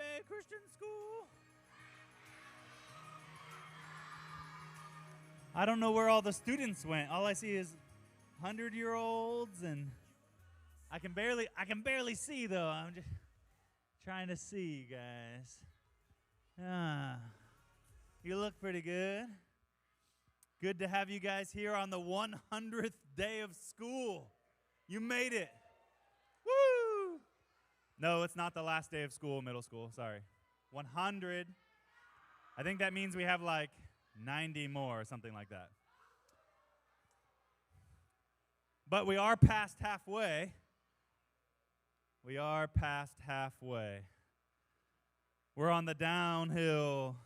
Bay Christian School. I don't know where all the students went. All I see is 100-year-olds, and I can barely see though. I'm just trying to see, guys. You look pretty good. Good to have you guys here on the 100th day of school. You made it. Woo! No, it's not the last day of school, middle school. Sorry. 100. I think that means we have like 90 more or something like that. But we are past halfway. We are past halfway. We're on the downhill.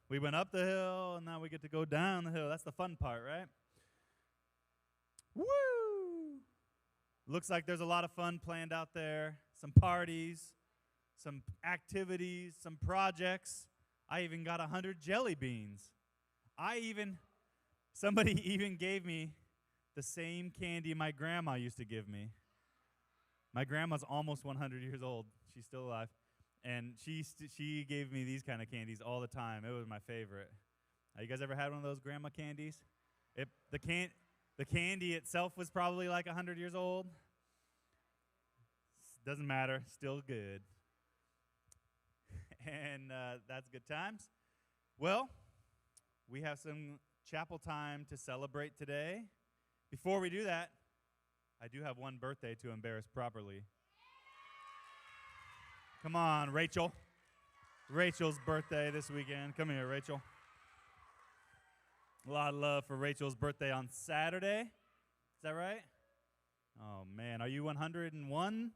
We went up the hill, and now we get to go down the hill. That's the fun part, right? Woo! Looks like there's a lot of fun planned out there. Some parties, some activities, some projects. I even got 100 jelly beans. Somebody even gave me the same candy my grandma used to give me. My grandma's almost 100 years old. She's still alive. And she gave me these kind of candies all the time. It was my favorite. You guys ever had one of those grandma candies? The candy itself was probably like 100 years old. Doesn't matter. Still good. And that's good times. Well, we have some chapel time to celebrate today. Before we do that, I do have one birthday to embarrass properly. Come on, Rachel. Rachel's birthday this weekend. Come here, Rachel. A lot of love for Rachel's birthday on Saturday. Is that right? Oh, man. Are you 101?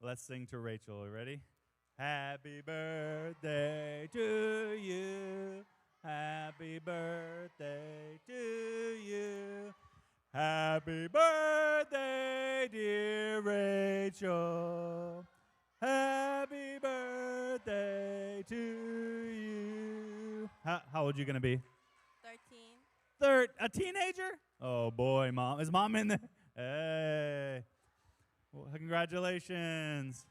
Let's sing to Rachel. You ready? Happy birthday to you. Happy birthday to you. Happy birthday, dear Rachel. Happy birthday to you. How old are you going to be? 13. A teenager? Oh, boy, Mom. Is Mom in there? Hey. Well, congratulations.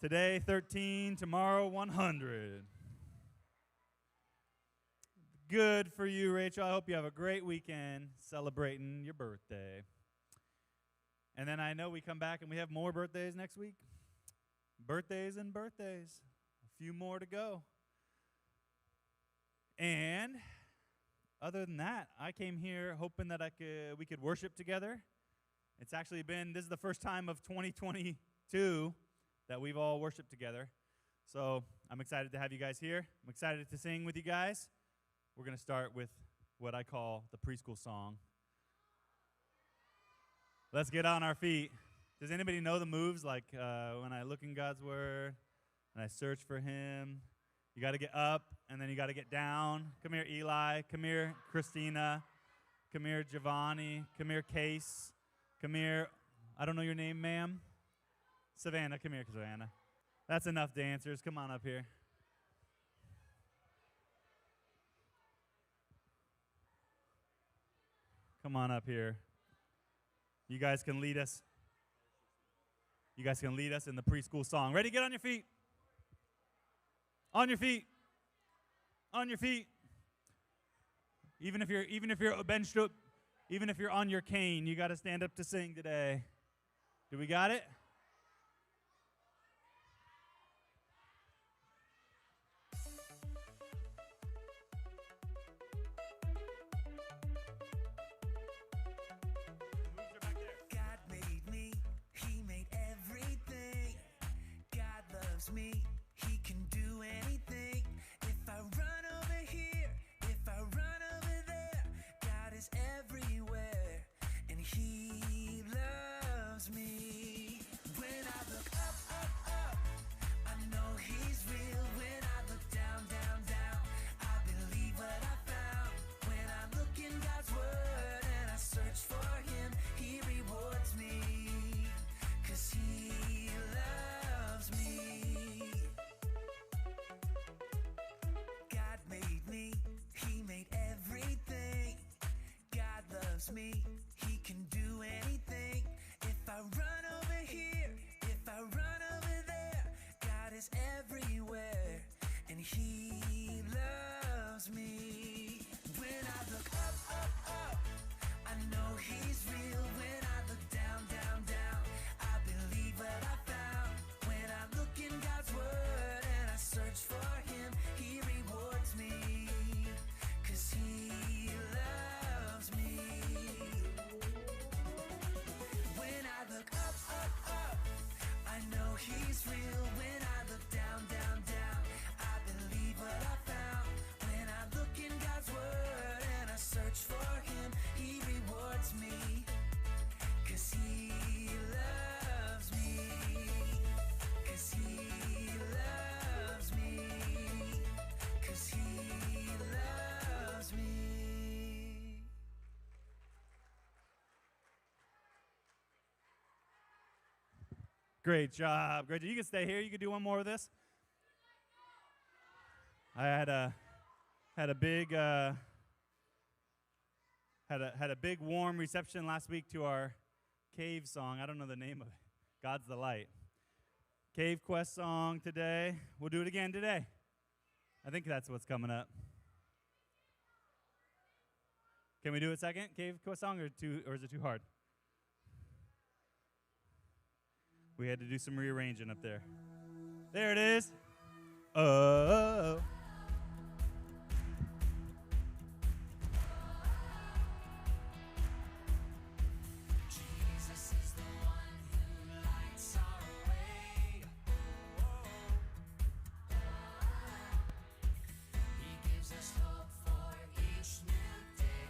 Today, 13. Tomorrow, 100. Good for you, Rachel. I hope you have a great weekend celebrating your birthday. And then I know we come back and we have more birthdays next week. Birthdays and birthdays. A few more to go. And other than that, I came here hoping that we could worship together. It's actually this is the first time of 2022 that we've all worshiped together. So I'm excited to have you guys here. I'm excited to sing with you guys. We're going to start with what I call the preschool song. Let's get on our feet. Does anybody know the moves? Like when I look in God's Word and I search for Him, you got to get up and then you got to get down. Come here, Eli. Come here, Christina. Come here, Giovanni. Come here, Case. Come here. I don't know your name, ma'am. Savannah. Come here, Savannah. That's enough dancers. Come on up here. Come on up here. You guys can lead us. You guys can lead us in the preschool song. Ready? Get on your feet. On your feet. On your feet. Even if you're benched up, even if you're on your cane, you got to stand up to sing today. Do we got it? Me, he can do anything. If I run over here, if I run over there, God is everywhere, and he loves me. When I look up, up, up, I know he's real. When I look down, down, down, I believe what I found. When I look in God's Word and I search for Him, He rewards me, 'cause He loves me. Me, he can do anything. If I run over here, if I run over there, Great job. Great job. You can stay here. You can do one more of this. I had a big warm reception last week to our cave song. I don't know the name of it. God's the Light. Cave Quest song today. We'll do it again today. I think that's what's coming up. Can we do it second? Cave Quest song or is it too hard? We had to do some rearranging up there. There it is. Oh. Jesus is the one who lights our way. He gives us hope for each new day.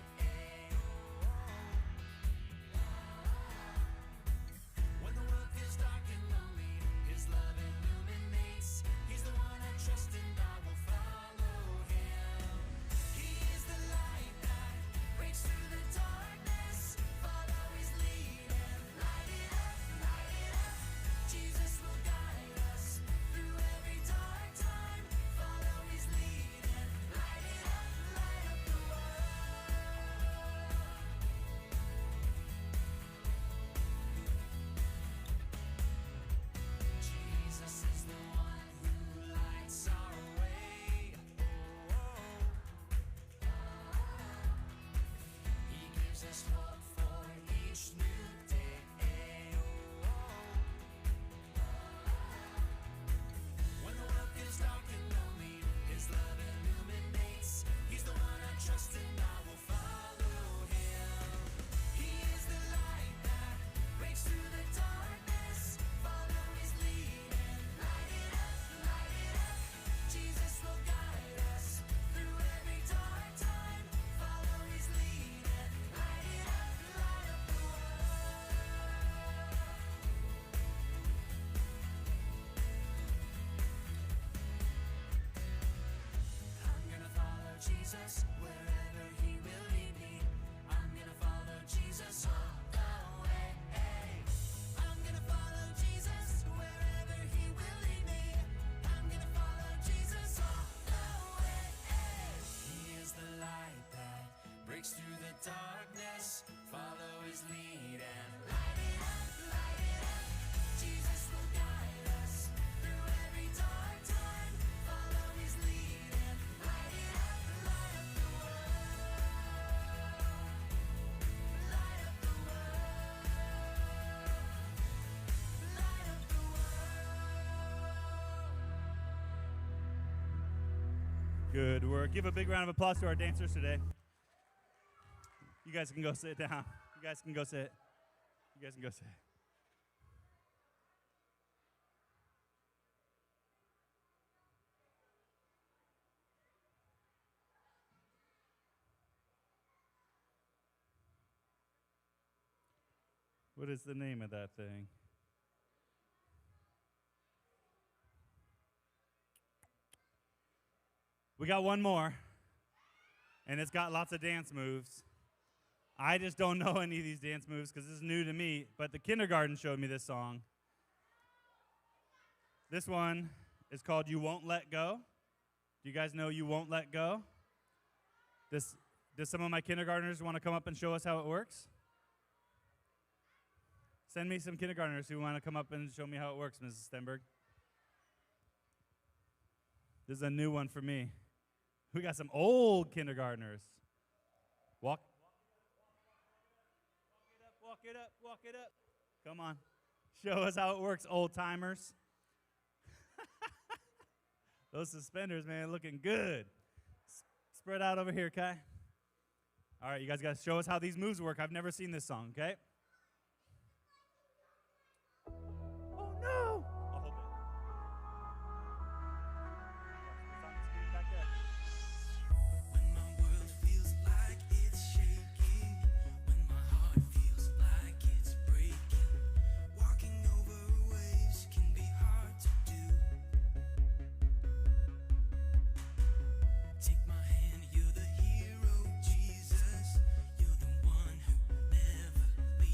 When the world feels dark and lonely, His love illuminates. He's the one I trust and I will follow Him. He is the light that breaks through the darkness. Follow His lead and light it up, light it up. Jesus will guide us through every dark time. Follow His lead and light it up, light up the world. Jesus is the one who lights our way. He gives us hope for each new day. When the world feels dark and lonely, His love illuminates. He's the one I trust and I will follow Him. He is the light that breaks through the darkness. Follow His lead and light it up, light it up. Jesus will guide us through every dark time. Follow His lead and light it up, light up the world. I'm gonna follow Jesus wherever He will lead me. I'm gonna follow Jesus all the way. I'm gonna follow Jesus wherever He will lead me. I'm gonna follow Jesus all the way. He is the light that breaks through the darkness. Follow His lead and light it up, light it up. Jesus will guide us through every dark time. Follow His lead and light it up, light up the world. Light up the world. Light up the world. Good work. Give a big round of applause to our dancers today. You guys can go sit down. You guys can go sit. You guys can go sit. What is the name of that thing? We got one more, and it's got lots of dance moves. I just don't know any of these dance moves because this is new to me, but the kindergarten showed me this song. This one is called You Won't Let Go. Do you guys know You Won't Let Go? Does some of my kindergartners want to come up and show us how it works? Send me some kindergartners who want to come up and show me how it works, Mrs. Stenberg. This is a new one for me. We got some old kindergartners. Walk it up, walk it up. Come on. Show us how it works, old timers. Those suspenders, man, looking good. Spread out over here, Kai. All right, you guys got to show us how these moves work. I've never seen this song, okay? Oh, no. I'll hold it. It's on the screen back there. When my world feels like it's shaking, when my heart feels like it's breaking, walking over waves can be hard to do. Take my hand, you're the hero, Jesus. You're the one who never leaves.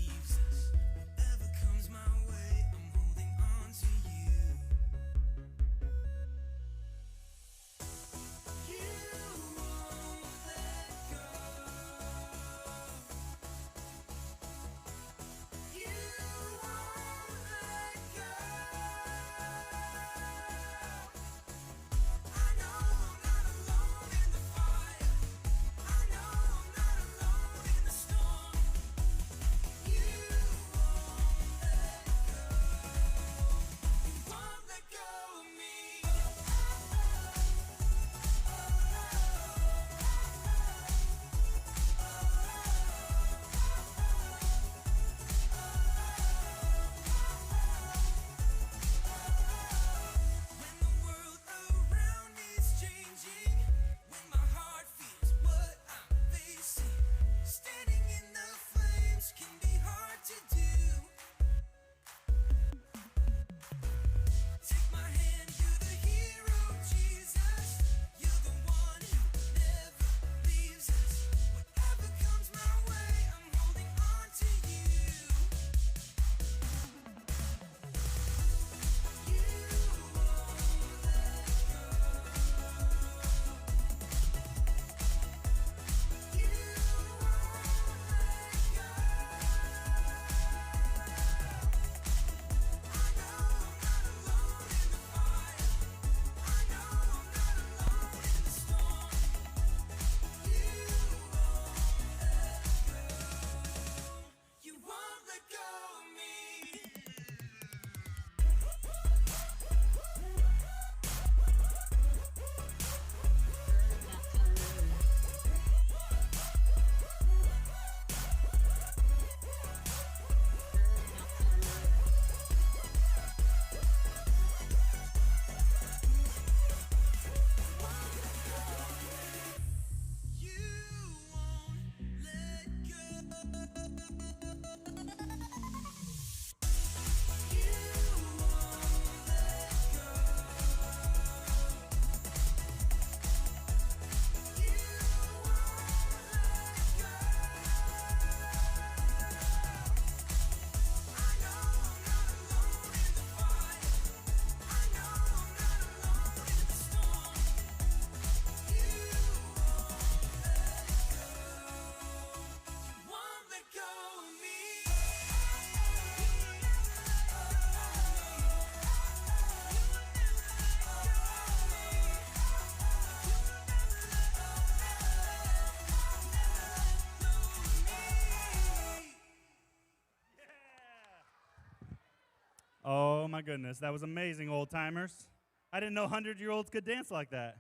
my goodness. That was amazing, old timers. I didn't know 100-year-olds could dance like that.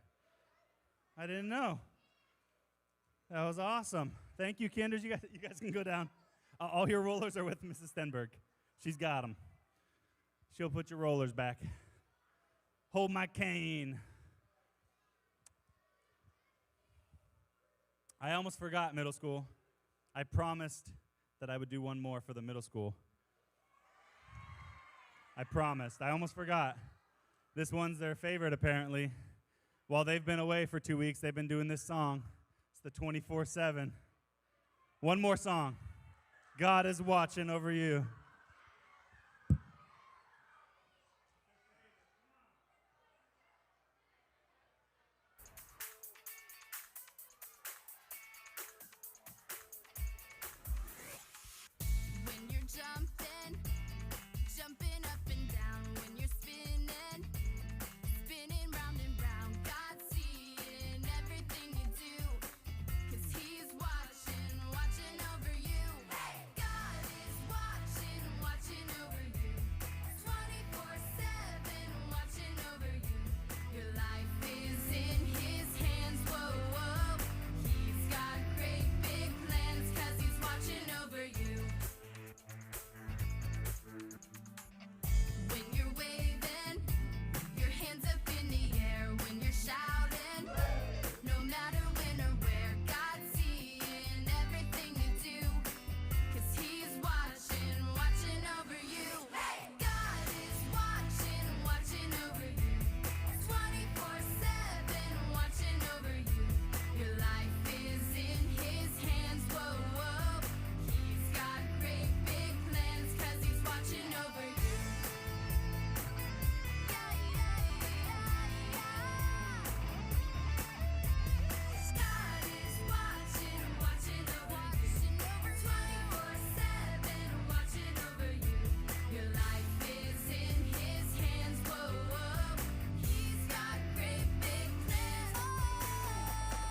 I didn't know. That was awesome. Thank you, Kinders. You guys can go down. All your rollers are with Mrs. Stenberg. She's got them. She'll put your rollers back. Hold my cane. I almost forgot middle school. I promised that I would do one more for the middle school. I promised. I almost forgot. This one's their favorite, apparently. While they've been away for 2 weeks, they've been doing this song. It's the 24/7. One more song. God is watching over you. When you're jumping up and down, when you're spinning round and round, God's seeing everything you do, 'cause He's watching over you. God is watching over you, 24/7 watching over you. Your life is in His hands, whoa, whoa. He's got great big plans, 'cause He's watching over you. When you're waving your hands up in the air, when you're shouting, no matter when or where, God's seeing everything you do, 'cause He's watching over you. God is watching over you, 24/7 watching over you. Your life is in His hands, whoa, whoa. He's got great big plans, 'cause He's watching over you. Yeah, yeah, yeah, yeah. God is watching over you, 24/7 watching over you. Your life is in His hands, whoa, whoa. He's got great big plans.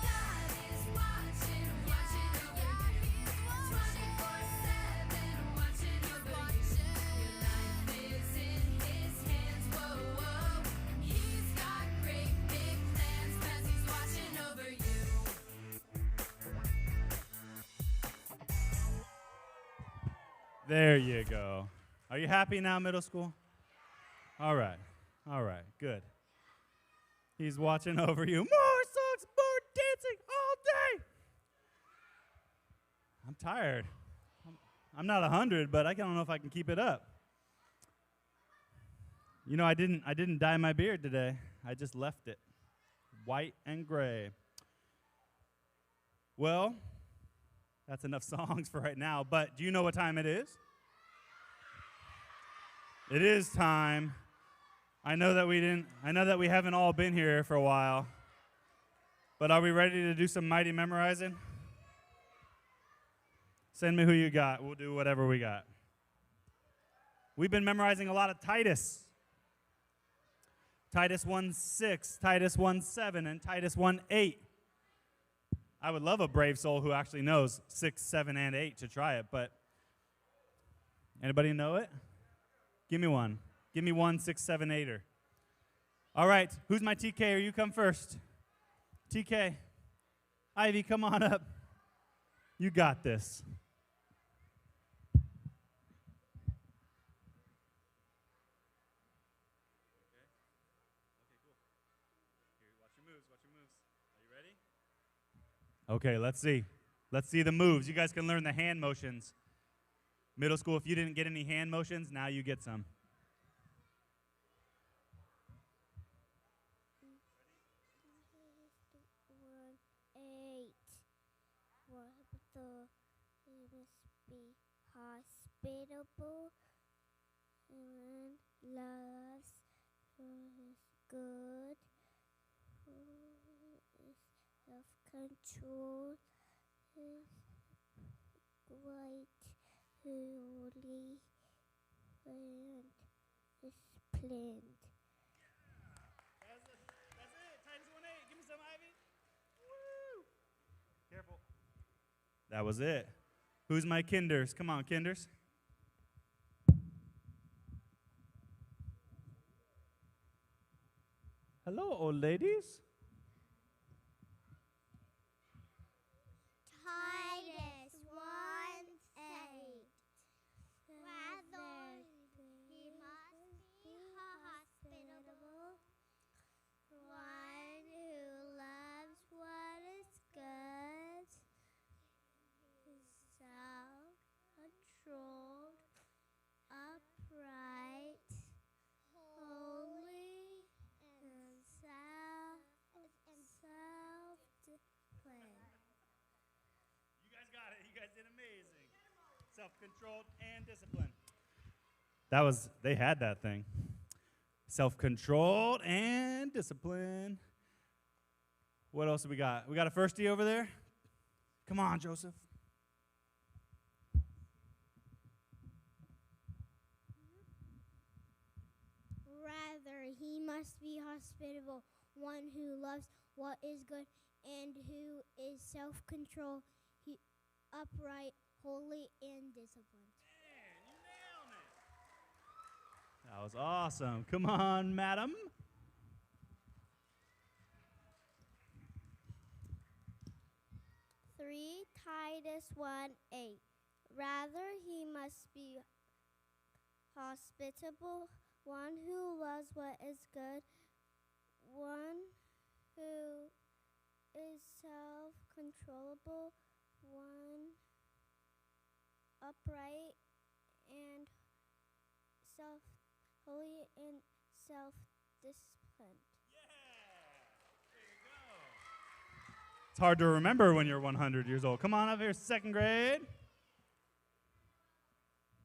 God is watching over you, 24/7 watching over you. Your life is in His hands, whoa, whoa. He's got great big plans, 'cause He's watching over you. There you go. Are you happy now, middle school? All right. Good. He's watching over you. More songs, more dancing all day. I'm tired. I'm not 100, but I don't know if I can keep it up. You know, I didn't dye my beard today. I just left it white and gray. Well, that's enough songs for right now, but do you know what time it is? It is time. I know that we haven't all been here for a while. But are we ready to do some mighty memorizing? Send me who you got. We'll do whatever we got. We've been memorizing a lot of Titus. Titus 1:6, Titus 1:7, and Titus 1:8. I would love a brave soul who actually knows 6, 7, and 8 to try it, but anybody know it? Give me one. Give me 1, 6, 7, 8er. All right, who's my TK? You come first. TK. Ivy, come on up. You got this. Okay, let's see. Let's see the moves. You guys can learn the hand motions. Middle school, if you didn't get any hand motions, now you get some. 1, 8. Water must be hospitable and loves is good. Self-control is great, holy, and disciplined. That's it. Titus 1:8. Give me some, Ivy. Woo! Careful. That was it. Who's my kinders? Come on, kinders. ladies. Titus 1:8. Rather, he must be hospitable, one who loves what is good, self-controlled, upright, holy, and self-disciplined. You guys got it. You guys did amazing. Self-controlled and disciplined. They had that thing. Self-controlled and disciplined. What else do we got? We got a firstie over there? Come on, Joseph. Rather, he must be hospitable, one who loves what is good and who is self-controlled, upright, holy, and disciplined. Man, you nailed it. That was awesome. Come on, madam. Titus 1:8. Rather, he must be hospitable, one who loves what is good, one who is self-controllable, one upright and holy and self-disciplined. It's hard to remember when you're 100 years old. Come on up here, second grade.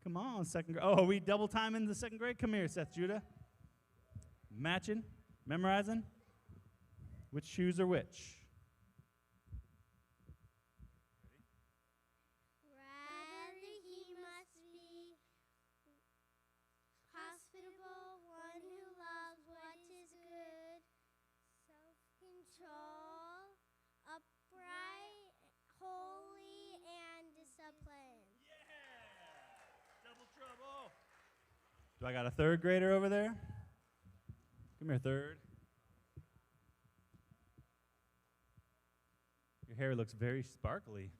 Come on, second grade. Oh, are we double time in the second grade? Come here, Seth Judah. Matching, memorizing. Which shoes are which? Rather, he must be hospitable, one who loves what is good, self-control, upright, holy, and disciplined. Yeah! Double trouble. Do I got a third grader over there? Come here, third. Your hair looks very sparkly.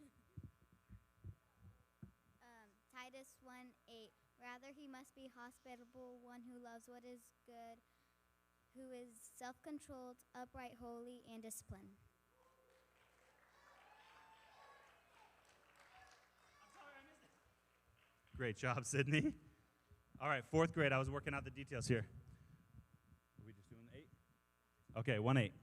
Titus 1:8. Rather, he must be hospitable, one who loves what is good, who is self-controlled, upright, holy, and disciplined. Great job, Sydney. All right, fourth grade. I was working out the details here. Are we just doing 8? Okay, 1-8.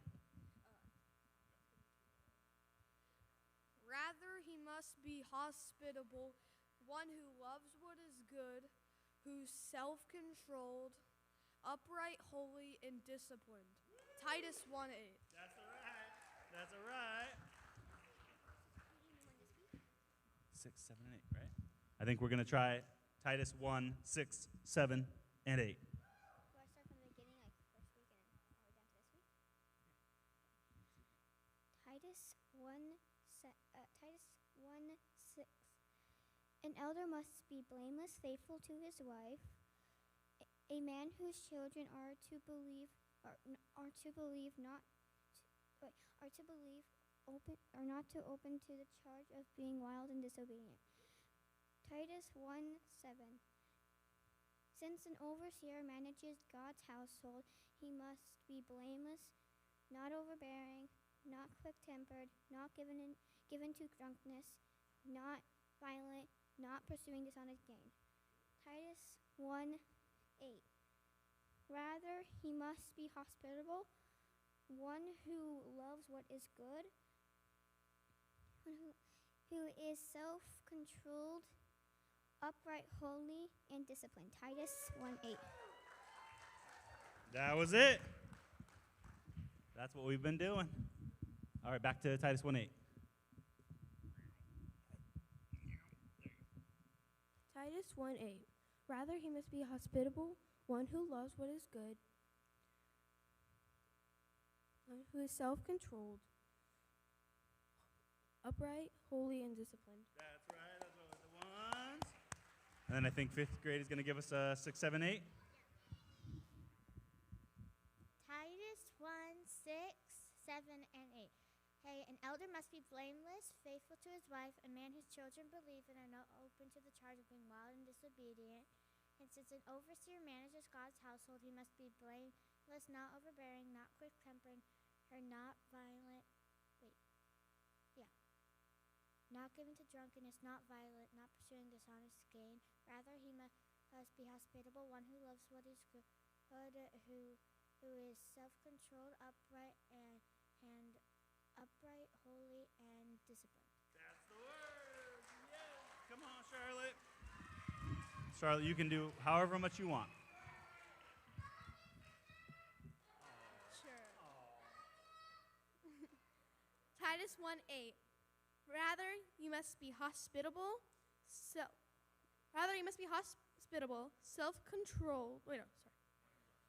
Rather, he must be hospitable, one who loves what is good, who's self-controlled, upright, holy, and disciplined. Titus 1:8. That's all right. That's all right. 6, 7, and 8, right? I think we're going to try Titus 1, 6, 7, and 8. Do I start from the beginning, like first week, and all the way down to this week? Titus 1:6. An elder must be blameless, faithful to his wife, a man whose children are to believe not to open to the charge of being wild and disobedient. Titus 1:7. Since an overseer manages God's household, he must be blameless, not overbearing, not quick-tempered, not given to drunkenness, not violent, not pursuing dishonest gain. Titus 1:8. Rather, he must be hospitable, one who loves what is good, who is self-controlled, upright, holy, and disciplined. Titus 1:8. That was it. That's what we've been doing. All right, back to Titus 1:8. Titus 1:8. Rather, he must be hospitable, one who loves what is good, one who is self-controlled, upright, holy, and disciplined. That's right. Those are the ones. And then I think fifth grade is going to give us 6, 7, 8. Titus 1:7. elder must be blameless, faithful to his wife, a man whose children believe and are not open to the charge of being wild and disobedient. And since an overseer manages God's household, he must be blameless, not overbearing, not quick-tempered, or not violent. Not given to drunkenness, not violent, not pursuing dishonest gain. Rather, he must be hospitable, one who loves what is good, who is self-controlled, and upright, holy, and disciplined. That's the word. Yes. Come on, Charlotte. Charlotte, you can do however much you want. Sure. Titus 1:8. Rather, you must be hospitable, self-controlled.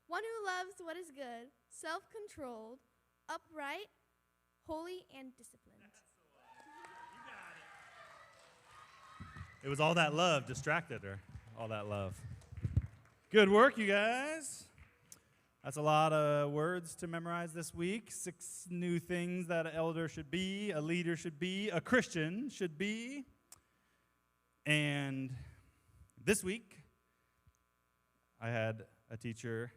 One who loves what is good, self-controlled, upright, holy, and disciplined. You got it. It was all that love distracted her. All that love. Good work, you guys. That's a lot of words to memorize this week. 6 new things that an elder should be, a leader should be, a Christian should be. And this week, I had a teacher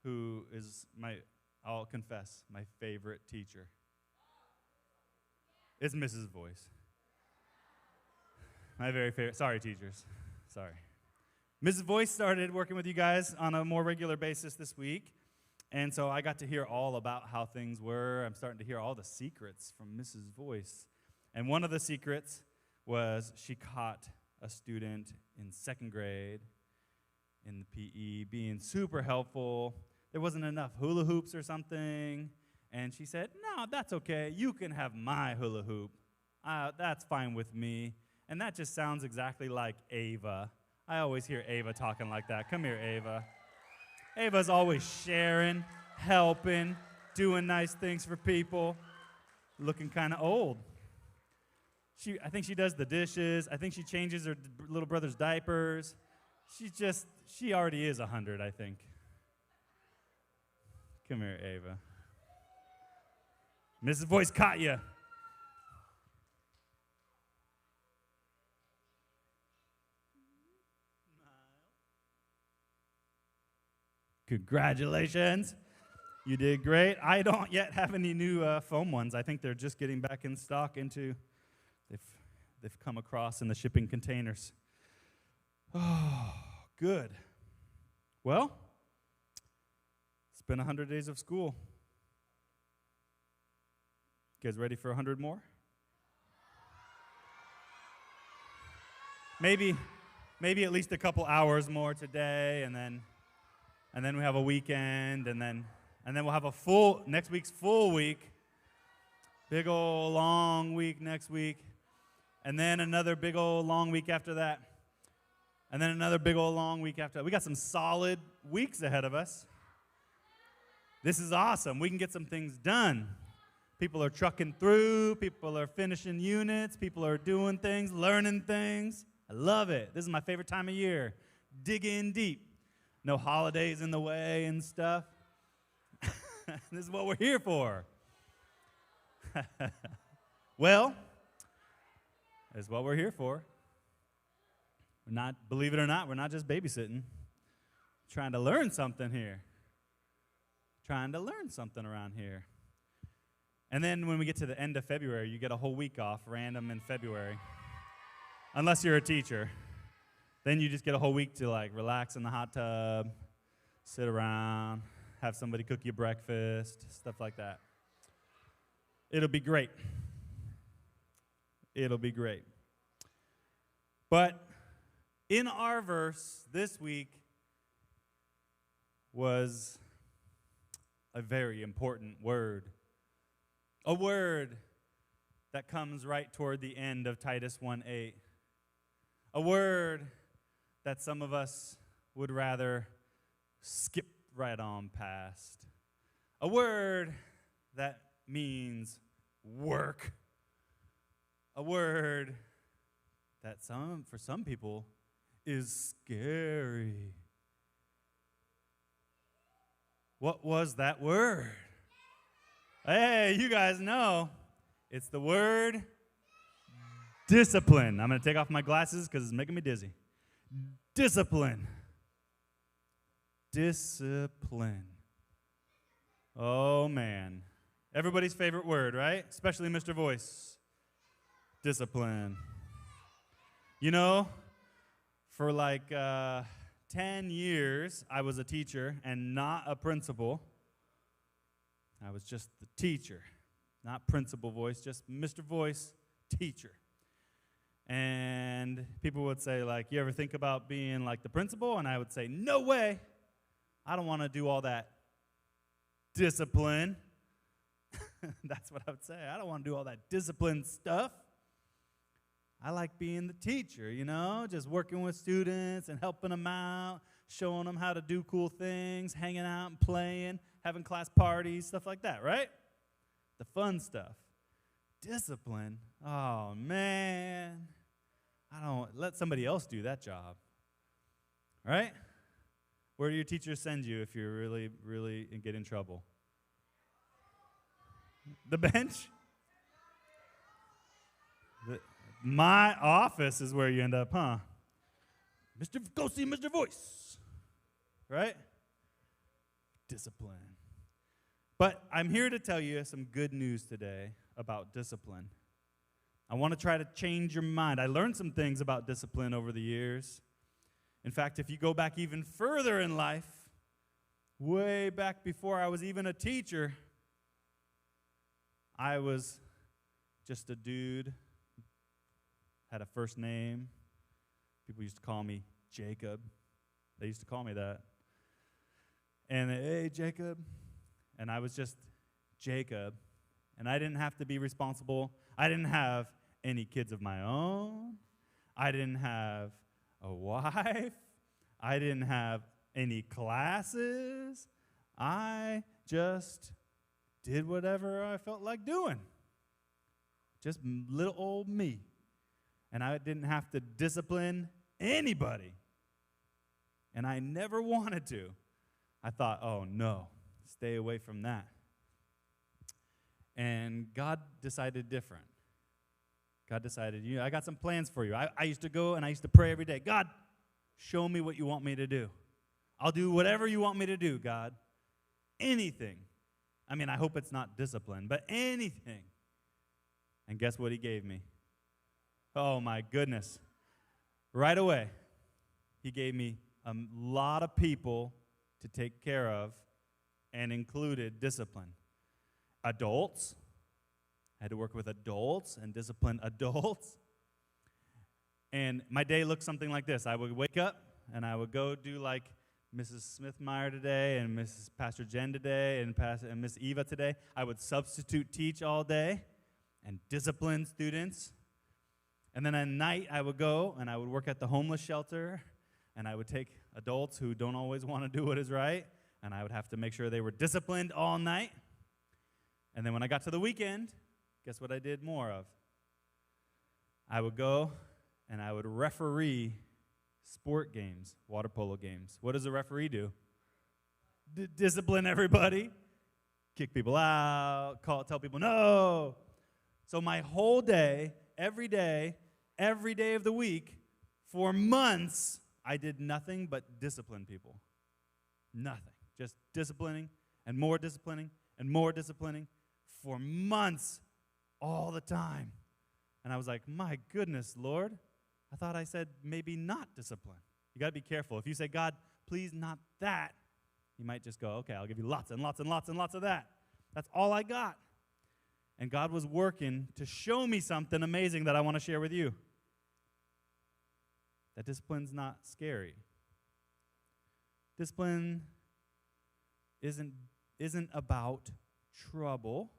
who is I'll confess, my favorite teacher. It's Mrs. Voice. My very favorite. Sorry, teachers. Sorry. Mrs. Voice started working with you guys on a more regular basis this week, and so I got to hear all about how things were. I'm starting to hear all the secrets from Mrs. Voice, and one of the secrets was she caught a student in 2nd grade in the PE being super helpful. There wasn't enough hula hoops or something, and she said, "No, that's okay. You can have my hula hoop. That's fine with me." And that just sounds exactly like Ava. I always hear Ava talking like that. Come here, Ava. Ava's always sharing, helping, doing nice things for people, looking kind of old. I think she does the dishes. I think she changes her little brother's diapers. She already is 100, I think. Come here, Ava. Mrs. Voice caught you. Congratulations. You did great. I don't yet have any new foam ones. I think they're just getting back in stock they've come across in the shipping containers. Oh, good. Well, it's been 100 days of school. You guys ready for 100 more? Maybe at least a couple hours more today, and then we have a weekend, and then we'll have next week's full week. Big old long week next week. And then another big old long week after that. And then another big old long week after that. We got some solid weeks ahead of us. This is awesome. We can get some things done. People are trucking through. People are finishing units. People are doing things, learning things. I love it. This is my favorite time of year. Dig in deep. No holidays in the way and stuff. This is what we're here for. Well, that's what we're here for. Believe it or not, we're not just babysitting. We're trying to learn something here. Trying to learn something around here. And then when we get to the end of February, you get a whole week off, random in February. Unless you're a teacher. Then you just get a whole week to relax in the hot tub, sit around, have somebody cook you breakfast, stuff like that. It'll be great. It'll be great. But in our verse this week was a very important word. A word that comes right toward the end of Titus 1:8. A word that some of us would rather skip right on past. A word that means work. A word that for some people is scary. What was that word? Hey, you guys know it's the word discipline. I'm going to take off my glasses because it's making me dizzy. Discipline. Discipline. Oh, man. Everybody's favorite word, right? Especially Mr. Voice. Discipline. You know, for like 10 years, I was a teacher and not a principal. I was just the teacher, not principal voice, just Mr. Voice, teacher. And people would say, like, you ever think about being like the principal? And I would say, no way. I don't want to do all that discipline. That's what I would say. I don't want to do all that discipline stuff. I like being the teacher, you know, just working with students and helping them out, showing them how to do cool things, hanging out and playing, having class parties, stuff like that, right? The fun stuff. Discipline, oh, man. I don't, let somebody else do that job, right? Where do your teachers send you if you really get in trouble? The bench? My office is where you end up, huh? Go see Mr. Voice, right? Discipline. But I'm here to tell you some good news today about discipline. I want to try to change your mind. I learned some things about discipline over the years. In fact, if you go back even further in life, way back before I was even a teacher, I was just a dude, had a first name. People used to call me Jacob. They used to call me that. And hey, Jacob. And I was just Jacob. And I didn't have to be responsible. I didn't have any kids of my own. I didn't have a wife. I didn't have any classes. I just did whatever I felt like doing. Just little old me. And I didn't have to discipline anybody. And I never wanted to. I thought, oh no, stay away from that. And God decided different. God decided, I got some plans for you. I used to go and I used to pray every day. God, show me what you want me to do. I'll do whatever you want me to do, God. Anything. I mean, I hope it's not discipline, but anything. And guess what he gave me? Oh, my goodness. Right away, he gave me a lot of people to take care of and included discipline. Adults. I had to work with adults and discipline adults. And my day looked something like this. I would wake up, and I would go do like Mrs. Smithmeyer today and Mrs. Pastor Jen today and Miss Eva today. I would substitute teach all day and discipline students. And then at night, I would go, and I would work at the homeless shelter, and I would take adults who don't always want to do what is right, and I would have to make sure they were disciplined all night. And then when I got to the weekend, guess what I did more of? I would go and I would referee sport games, water polo games. What does a referee do? Discipline everybody, kick people out, tell people no. So my whole day, every day of the week, for months, I did nothing but discipline people. Nothing. Just disciplining and more disciplining and more disciplining for months, all the time. And I was like, my goodness, Lord, I thought I said maybe not discipline. You got to be careful. If you say, God, please not that, you might just go, okay, I'll give you lots and lots and lots and lots of that. That's all I got. And God was working to show me something amazing that I want to share with you. That discipline's not scary. Discipline isn't about trouble.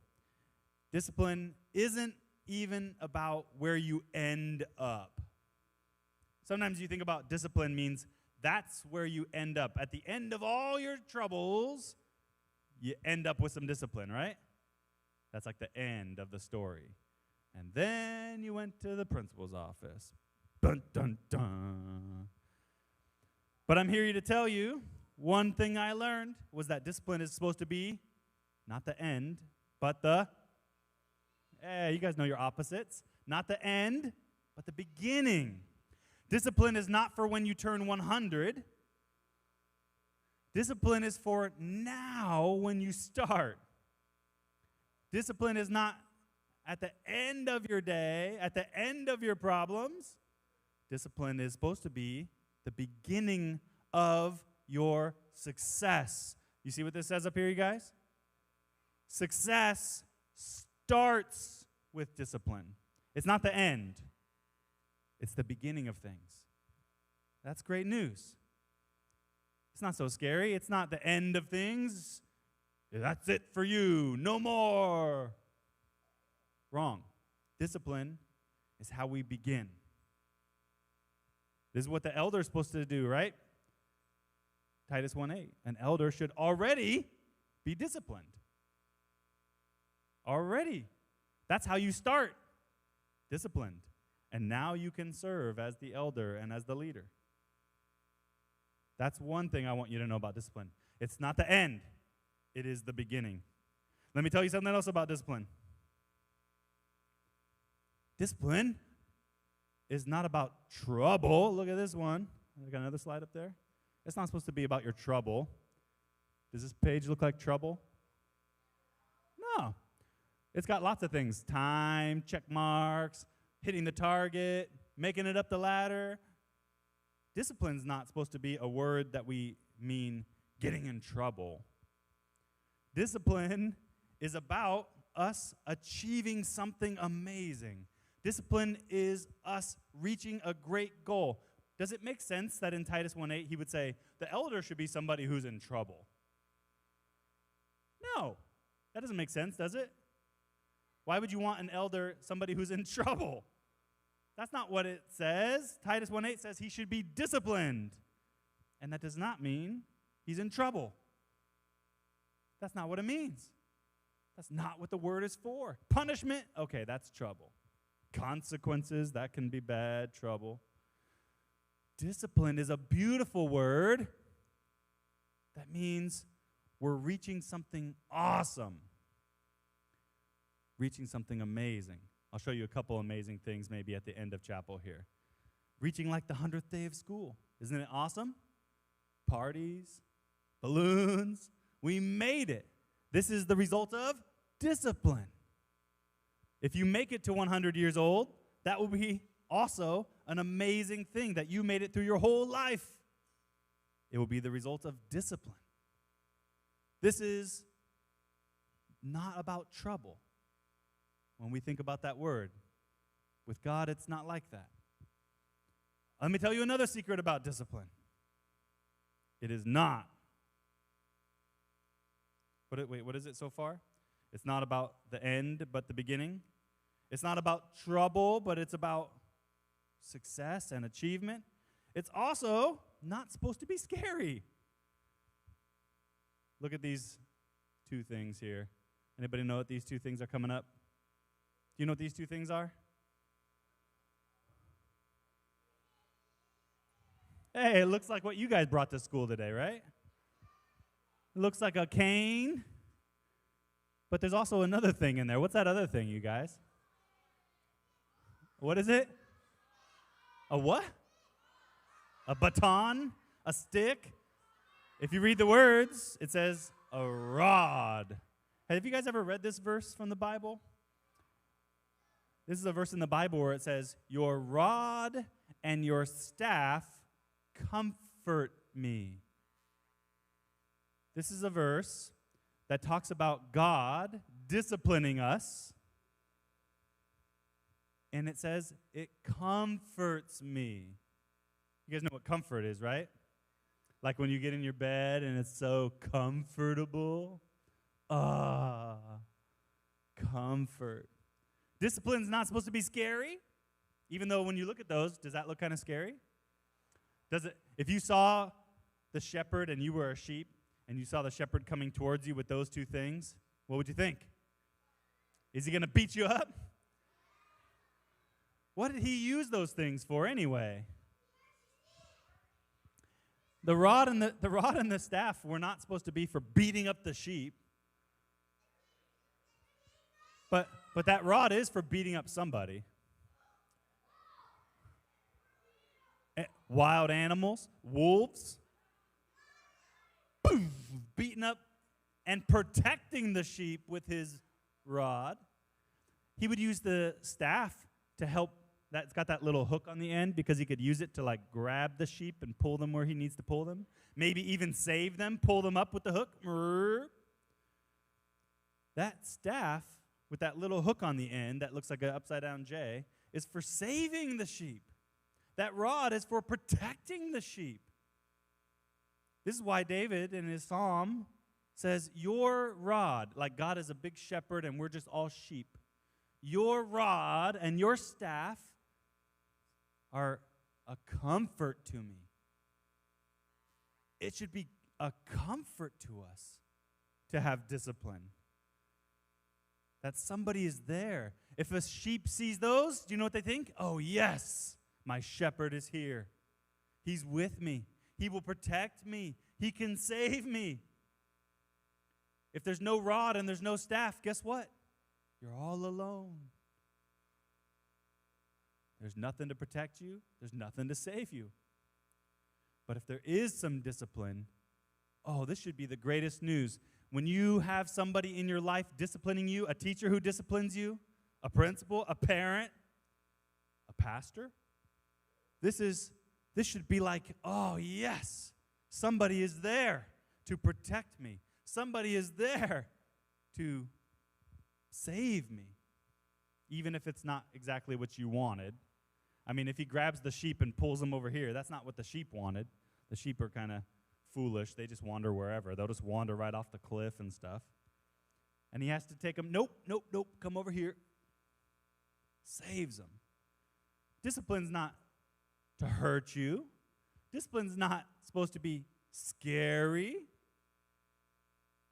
Discipline isn't even about where you end up. Sometimes you think about discipline means that's where you end up. At the end of all your troubles, you end up with some discipline, right? That's like the end of the story. And then you went to the principal's office. Dun, dun, dun. But I'm here to tell you, one thing I learned was that discipline is supposed to be not the end, but you guys know your opposites. Not the end, but the beginning. Discipline is not for when you turn 100. Discipline is for now when you start. Discipline is not at the end of your day, at the end of your problems. Discipline is supposed to be the beginning of your success. You see what this says up here, you guys? Success starts with discipline. It's not the end. It's the beginning of things. That's great news. It's not so scary. It's not the end of things. That's it for you. No more. Wrong. Discipline is how we begin. This is what the elder is supposed to do, right? Titus 1:8. An elder should already be disciplined. Already. That's how you start. Disciplined. And now you can serve as the elder and as the leader. That's one thing I want you to know about discipline. It's not the end. It is the beginning. Let me tell you something else about discipline. Discipline is not about trouble. Look at this one. I got another slide up there. It's not supposed to be about your trouble. Does this page look like trouble? No. It's got lots of things. Time, check marks, hitting the target, making it up the ladder. Discipline's not supposed to be a word that we mean getting in trouble. Discipline is about us achieving something amazing. Discipline is us reaching a great goal. Does it make sense that in Titus 1:8 he would say, the elder should be somebody who's in trouble? No. That doesn't make sense, does it? Why would you want an elder, somebody who's in trouble? That's not what it says. Titus 1:8 says he should be disciplined. And that does not mean he's in trouble. That's not what it means. That's not what the word is for. Punishment, okay, that's trouble. Consequences, that can be bad, trouble. Discipline is a beautiful word. That means we're reaching something awesome. Reaching something amazing. I'll show you a couple amazing things maybe at the end of chapel here. Reaching like the 100th day of school. Isn't it awesome? Parties, balloons. We made it. This is the result of discipline. If you make it to 100 years old, that will be also an amazing thing that you made it through your whole life. It will be the result of discipline. This is not about trouble. When we think about that word, with God, it's not like that. Let me tell you another secret about discipline. It is not. What is it so far? It's not about the end, but the beginning. It's not about trouble, but it's about success and achievement. It's also not supposed to be scary. Look at these two things here. Anybody know what these two things are coming up? Do you know what these two things are? Hey, it looks like what you guys brought to school today, right? It looks like a cane. But there's also another thing in there. What's that other thing, you guys? What is it? A what? A baton? A stick? If you read the words, it says a rod. Have you guys ever read this verse from the Bible? This is a verse in the Bible where it says, your rod and your staff comfort me. This is a verse that talks about God disciplining us. And it says, it comforts me. You guys know what comfort is, right? Like when you get in your bed and it's so comfortable. Comfort. Discipline's not supposed to be scary, even though when you look at those, does that look kind of scary? Does it? If you saw the shepherd and you were a sheep, and you saw the shepherd coming towards you with those two things, what would you think? Is he going to beat you up? What did he use those things for anyway? The rod and the staff were not supposed to be for beating up the sheep. But that rod is for beating up somebody. Wild animals, wolves, boom, beating up and protecting the sheep with his rod. He would use the staff to help. That's got that little hook on the end because he could use it to like grab the sheep and pull them where he needs to pull them. Maybe even save them, pull them up with the hook. That staff with that little hook on the end that looks like an upside down J is for saving the sheep. That rod is for protecting the sheep. This is why David in his psalm says, your rod, like God is a big shepherd and we're just all sheep. Your rod and your staff are a comfort to me. It should be a comfort to us to have discipline. That somebody is there. If a sheep sees those, do you know what they think? Oh, yes, my shepherd is here. He's with me. He will protect me. He can save me. If there's no rod and there's no staff, guess what? You're all alone. There's nothing to protect you. There's nothing to save you. But if there is some discipline, oh, this should be the greatest news. When you have somebody in your life disciplining you, a teacher who disciplines you, a principal, a parent, a pastor, this should be like, oh, yes, somebody is there to protect me. Somebody is there to save me, even if it's not exactly what you wanted. I mean, if he grabs the sheep and pulls them over here, that's not what the sheep wanted. The sheep are kind of foolish. They just wander wherever. They'll just wander right off the cliff and stuff. And he has to take them, nope, come over here. Saves them. Discipline's not to hurt you. Discipline's not supposed to be scary.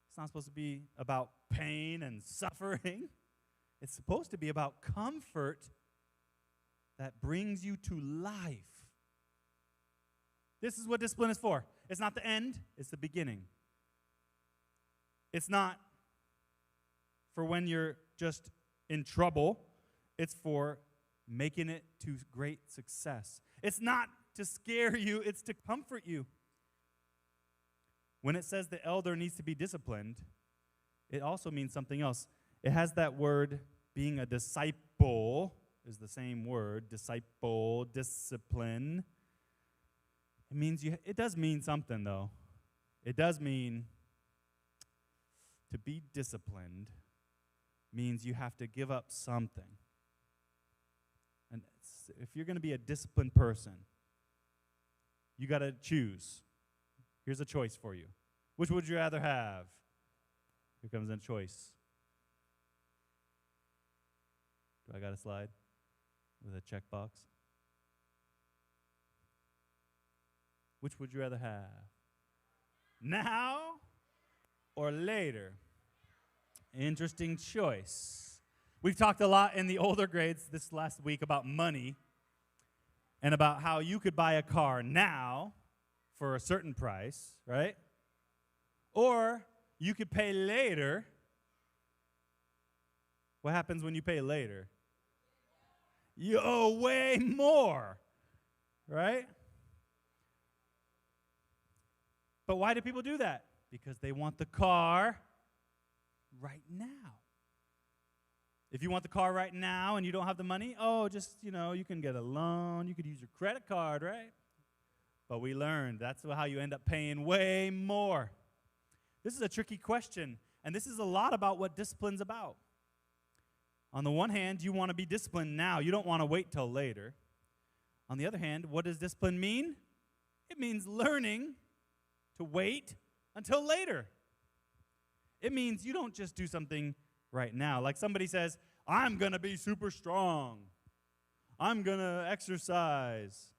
It's not supposed to be about pain and suffering. It's supposed to be about comfort that brings you to life. This is what discipline is for. It's not the end, it's the beginning. It's not for when you're just in trouble. It's for making it to great success. It's not to scare you, it's to comfort you. When it says the elder needs to be disciplined, it also means something else. It has that word, being a disciple is the same word, disciple, discipline. It does mean something, though. It does mean to be disciplined means you have to give up something. And if you're going to be a disciplined person, you got to choose. Here's a choice for you. Which would you rather have? Here comes a choice. Do I got a slide with a checkbox? Which would you rather have? Now or later? Interesting choice. We've talked a lot in the older grades this last week about money and about how you could buy a car now for a certain price, right? Or you could pay later. What happens when you pay later? You owe way more, right? But why do people do that? Because they want the car right now. If you want the car right now and you don't have the money, you can get a loan. You could use your credit card, right? But we learned that's how you end up paying way more. This is a tricky question, and this is a lot about what discipline's about. On the one hand, you want to be disciplined now. You don't want to wait till later. On the other hand, what does discipline mean? It means learning to wait until later. It means you don't just do something right now. Like somebody says, I'm going to be super strong. I'm going to exercise.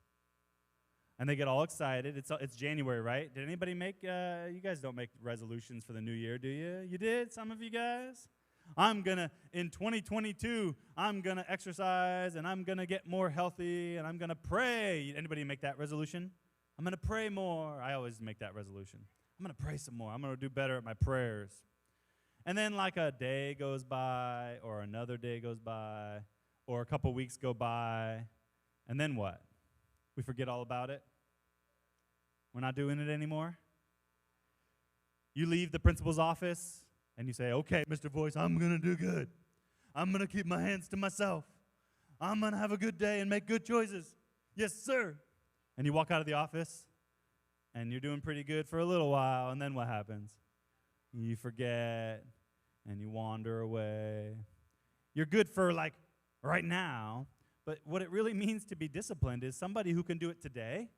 And they get all excited. It's January, right? Did anybody you guys don't make resolutions for the new year, do you? You did, some of you guys? In 2022, I'm going to exercise, and I'm going to get more healthy, and I'm going to pray. Anybody make that resolution? I'm going to pray more. I always make that resolution. I'm going to pray some more. I'm going to do better at my prayers. And then like a day goes by, or another day goes by, or a couple weeks go by, and then what? We forget all about it? We're not doing it anymore? You leave the principal's office, and you say, okay, Mr. Voice, I'm going to do good. I'm going to keep my hands to myself. I'm going to have a good day and make good choices. Yes, sir. And you walk out of the office, and you're doing pretty good for a little while, and then what happens? You forget, and you wander away. You're good for, like, right now, but what it really means to be disciplined is somebody who can do it today,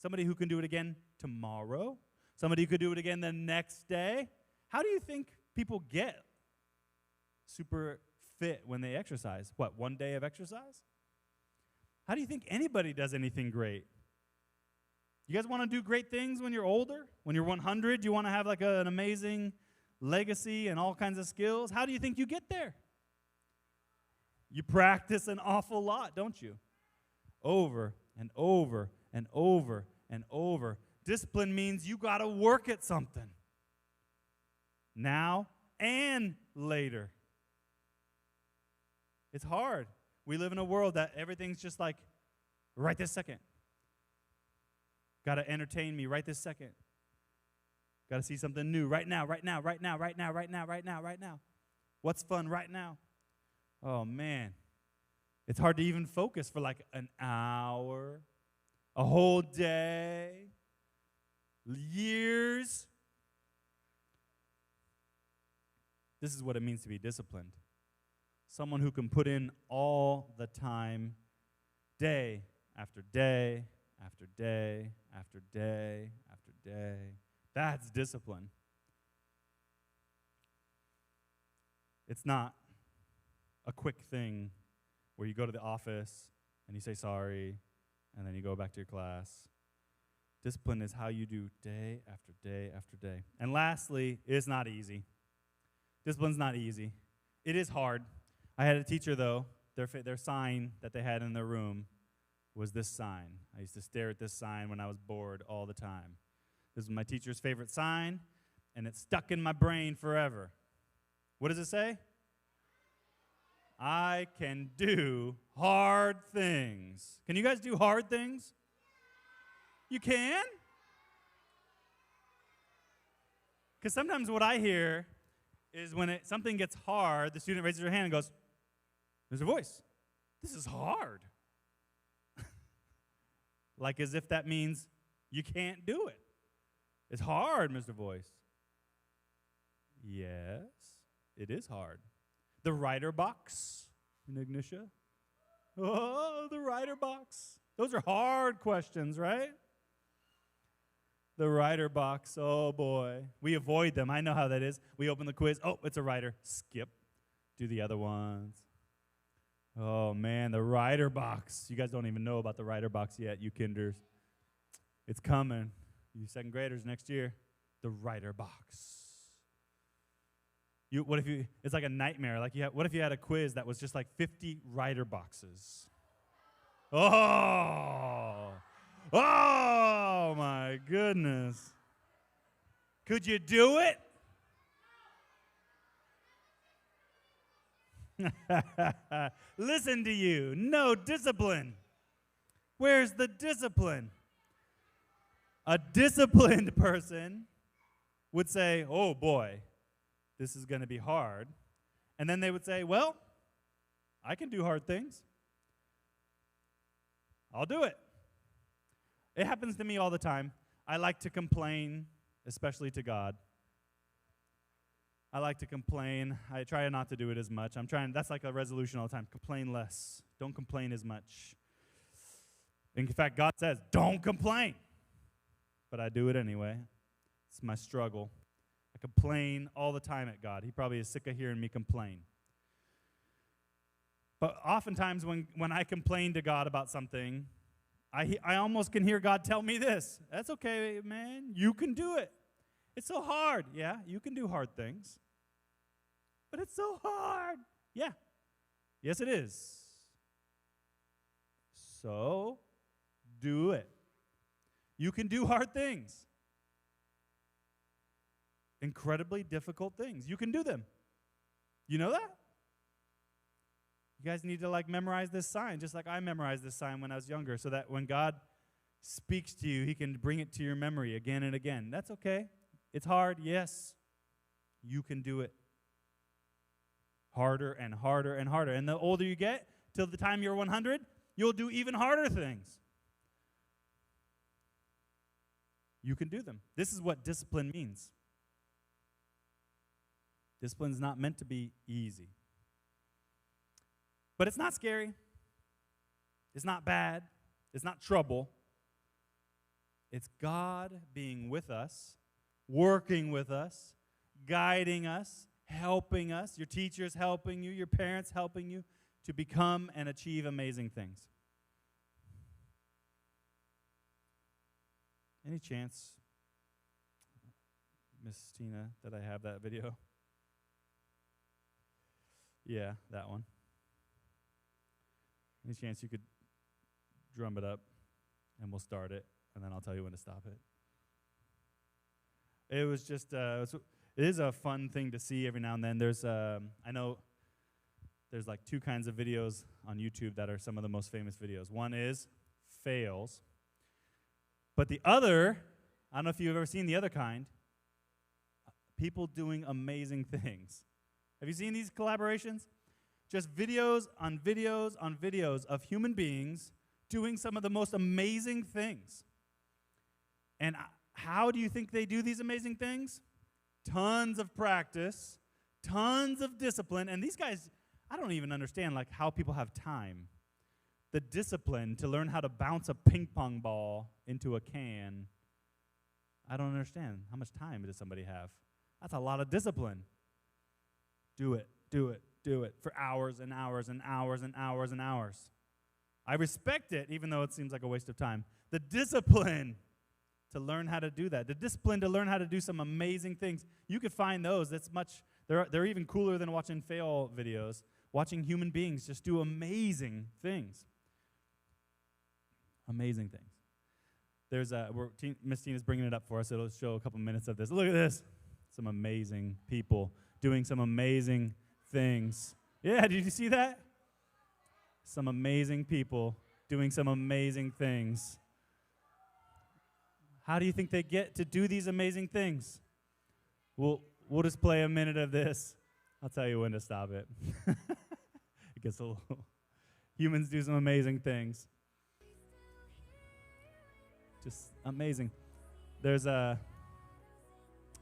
somebody who can do it again tomorrow, somebody who could do it again the next day. How do you think people get super fit when they exercise? What, one day of exercise? How do you think anybody does anything great? You guys want to do great things when you're older? When you're 100, you want to have like an amazing legacy and all kinds of skills? How do you think you get there? You practice an awful lot, don't you? Over and over and over and over. Discipline means you got to work at something. Now and later. It's hard. We live in a world that everything's just like right this second. Got to entertain me right this second. Got to see something new right now, right now, right now, right now, right now, right now, right now. What's fun right now? Oh, man. It's hard to even focus for like an hour, a whole day, years. This is what it means to be disciplined. Someone who can put in all the time, day after day after day after day after day. That's discipline. It's not a quick thing where you go to the office and you say sorry and then you go back to your class. Discipline is how you do day after day after day. And lastly, it's not easy. Discipline's not easy. It is hard. I had a teacher, though, their sign that they had in their room was this sign. I used to stare at this sign when I was bored all the time. This is my teacher's favorite sign, and it's stuck in my brain forever. What does it say? I can do hard things. Can you guys do hard things? You can? Because sometimes what I hear is when something gets hard, the student raises their hand and goes, there's a voice. This is hard. Like as if that means you can't do it. It's hard, Mr. Voice. Yes, it is hard. The writer box in Ignitia. Oh, the writer box. Those are hard questions, right? The writer box, oh boy. We avoid them. I know how that is. We open the quiz. Oh, it's a writer. Skip. Do the other ones. Oh, man, the writer box. You guys don't even know about the writer box yet, you kinders. It's coming. You second graders next year. The writer box. It's like a nightmare. What if you had a quiz that was just like 50 writer boxes? Oh, my goodness. Could you do it? Listen to you. No discipline. Where's the discipline? A disciplined person would say, oh boy, this is going to be hard. And then they would say, well, I can do hard things. I'll do it. It happens to me all the time. I like to complain, especially to God. I like to complain. I try not to do it as much. That's like a resolution all the time. Complain less. Don't complain as much. In fact, God says, don't complain. But I do it anyway. It's my struggle. I complain all the time at God. He probably is sick of hearing me complain. But oftentimes when I complain to God about something, I almost can hear God tell me this. That's okay, man. You can do it. It's so hard. Yeah, you can do hard things. But it's so hard. Yeah. Yes, it is. So, do it. You can do hard things. incredibly difficult things. You can do them. You know that? You guys need to like memorize this sign, just like I memorized this sign when I was younger, so that when God speaks to you, he can bring it to your memory again and again. That's okay. It's hard, yes. You can do it. Harder and harder and harder. And the older you get, till the time you're 100, you'll do even harder things. You can do them. This is what discipline means. Discipline is not meant to be easy. But it's not scary. It's not bad. It's not trouble. It's God being with us, working with us, guiding us, helping us, your teachers helping you, your parents helping you to become and achieve amazing things. Any chance, Miss Tina, that I have that video? Yeah, that one. Any chance you could drum it up and we'll start it, and then I'll tell you when to stop it. It was just, it is a fun thing to see every now and then. There's, I know there's like two kinds of videos on YouTube that are some of the most famous videos. One is fails, but the other, I don't know if you've ever seen the other kind, people doing amazing things. Have you seen these collaborations? Just videos on videos on videos of human beings doing some of the most amazing things. And how do you think they do these amazing things? Tons of practice, tons of discipline. And these guys, I don't even understand like how people have time. The discipline to learn how to bounce a ping pong ball into a can. I don't understand. How much time does somebody have? That's a lot of discipline. Do it, do it, do it for hours and hours and hours and hours and hours. I respect it, even though it seems like a waste of time. The discipline to learn how to do that. The discipline to learn how to do some amazing things. You could find those. That's much. They're even cooler than watching fail videos. Watching human beings just do amazing things. Amazing things. There's Miss Tina's bringing it up for us. It'll show a couple minutes of this. Look at this. Some amazing people doing some amazing things. Yeah, did you see that? Some amazing people doing some amazing things. How do you think they get to do these amazing things? We'll just play a minute of this. I'll tell you when to stop it. It gets a little. Humans do some amazing things. Just amazing. I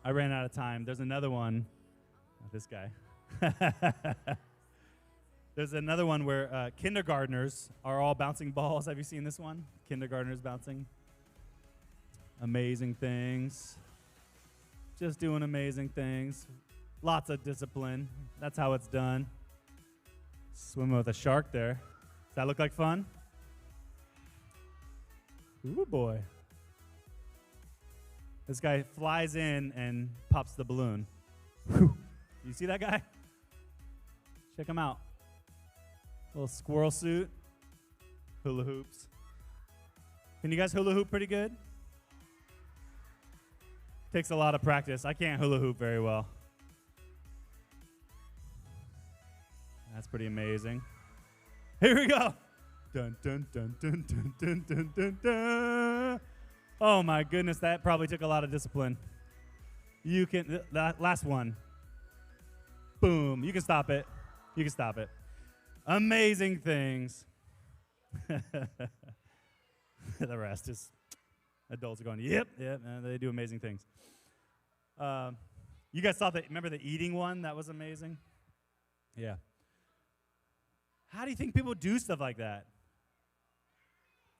ran out of time. There's another one. Oh, this guy. There's another one where kindergartners are all bouncing balls. Have you seen this one? Kindergartners bouncing. Amazing things. Just doing amazing things. Lots of discipline. That's how it's done. Swimming with a shark there. Does that look like fun? Ooh, boy. This guy flies in and pops the balloon. Whew. You see that guy? Check him out. Little squirrel suit. Hula hoops. Can you guys hula hoop pretty good? Takes a lot of practice. I can't hula hoop very well. That's pretty amazing. Here we go. Dun, dun, dun, dun, dun, dun, dun, dun, dun. Oh my goodness, that probably took a lot of discipline. You can, that last one. Boom, you can stop it. You can stop it. Amazing things. The rest is, adults are going, yep, they do amazing things. You guys saw remember the eating one? That was amazing. Yeah. How do you think people do stuff like that?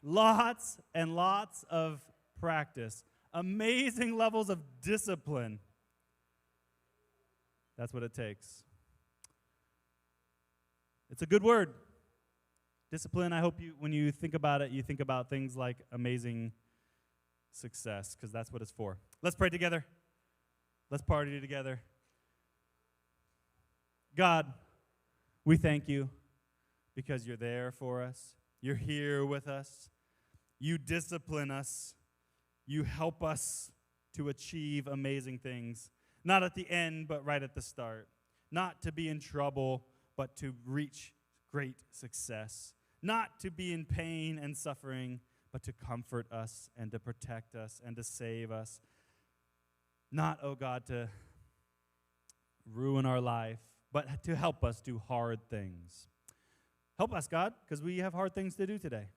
Lots and lots of practice. Amazing levels of discipline. That's what it takes. It's a good word. Discipline, I hope when you think about it, you think about things like amazing success, because that's what it's for. Let's pray together. Let's party together. God, we thank you because you're there for us. You're here with us. You discipline us. You help us to achieve amazing things. Not at the end, but right at the start. Not to be in trouble, but to reach great success. Not to be in pain and suffering, but to comfort us and to protect us and to save us. Not, oh God, to ruin our life, but to help us do hard things. Help us, God, because we have hard things to do today.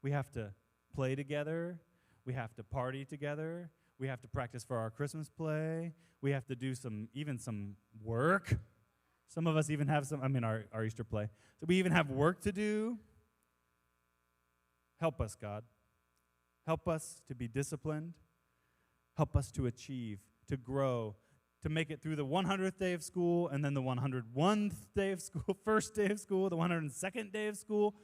We have to play together. We have to party together. We have to practice for our Christmas play. We have to do some work. Some of us even have our Easter play. So we even have work to do. Help us, God. Help us to be disciplined. Help us to achieve, to grow, to make it through the 100th day of school, and then the 101th day of school, first day of school, the 102nd day of school,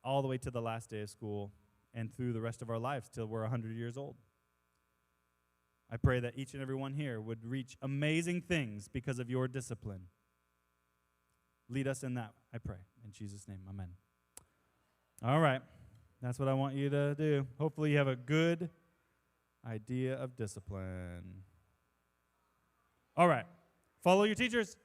all the way to the last day of school, and through the rest of our lives till we're 100 years old. I pray that each and every one here would reach amazing things because of your discipline. Lead us in that, I pray. In Jesus' name, amen. All right. That's what I want you to do. Hopefully you have a good idea of discipline. All right. Follow your teachers.